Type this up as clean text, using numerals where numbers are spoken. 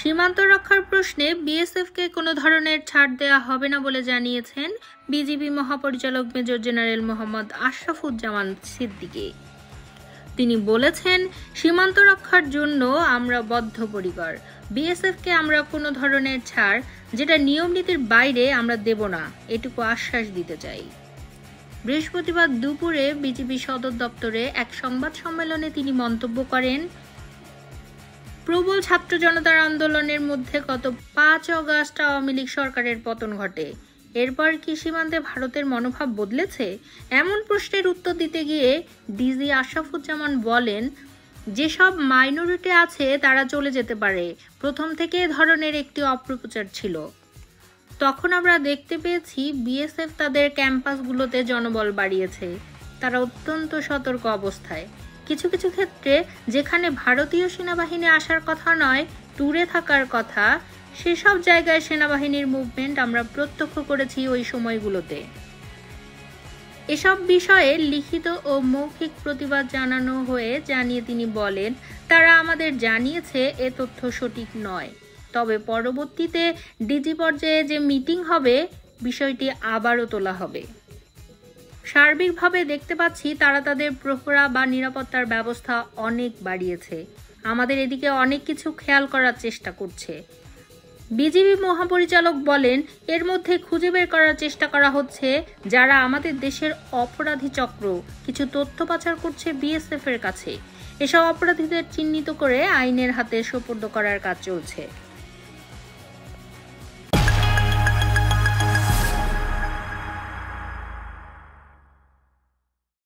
সীমান্ত রক্ষার প্রশ্নে বিএসএফকে কোনো ধরনের ছাড় দেওয়া হবে না বলে জানিয়েছেন বিজিবি মহাপরিচালক মেজর জেনারেল মোহাম্মদ আশরাফুজ্জামান সিদ্দিকী। তিনি বলেছেন, সীমান্ত রক্ষার জন্য আমরা বদ্ধপরিকর। বিএসএফকে আমরা কোনো ধরনের ছাড়, যেটা নিয়ম নীতির বাইরে, আমরা দেব না, এটুকু আশ্বাস দিতে চাই। বৃহস্পতিবার দুপুরে বিজিবি সদর দপ্তরে এক সংবাদ সম্মেলনে তিনি মন্তব্য করেন, প্রবল ছাত্র জনতার আন্দোলনের মধ্যে গত 5 অগস্ট আওয়ামী লীগ সরকারের পতন ঘটে। এরপর কি সীমান্তে ভারতের মনোভাব বদলেছে? এমন প্রশ্নের উত্তর দিতে গিয়ে ডিজি আশরাফুজ্জামান বলেন, যেসব মাইনরিটি আছে তারা চলে যেতে পারে। প্রথম থেকে এ ধরনের একটি অপপ্রচার ছিল। তখন আমরা দেখতে পেয়েছি বিএসএফ তাদের ক্যাম্পাসগুলোতে জনবল বাড়িয়েছে। তারা অত্যন্ত সতর্ক অবস্থায়। কিছু কিছু ক্ষেত্রে যেখানে ভারতীয় সেনাবাহিনী আসার কথা নয়, দূরে থাকার কথা, সেসব জায়গায় সেনাবাহিনীর মুভমেন্ট আমরা প্রত্যক্ষ করেছি ওই সময়গুলোতে। এসব বিষয়ে লিখিত ও মৌখিক প্রতিবাদ জানানো হয়ে জানিয়ে তিনি বলেন, তারা আমাদের জানিয়েছে এ তথ্য সঠিক নয়। তবে পরবর্তীতে ডিজি পর্যায়ে যে মিটিং হবে, বিষয়টি আবারও তোলা হবে। সার্বিকভাবে দেখতে পাচ্ছি তারা তাদের প্রহরা বা নিরাপত্তার ব্যবস্থা অনেক বাড়িয়েছে। আমাদের এদিকে অনেক কিছু খেয়াল করার চেষ্টা করছে। বিজিবি মহাপরিচালক বলেন, এর মধ্যে খুঁজে বের করার চেষ্টা করা হচ্ছে যারা আমাদের দেশের অপরাধী চক্র। কিছু তথ্য পাচার করছে বিএসএফ এর কাছে। এসব অপরাধীদের চিহ্নিত করে আইনের হাতে সোপর্দ করার কাজ চলছে।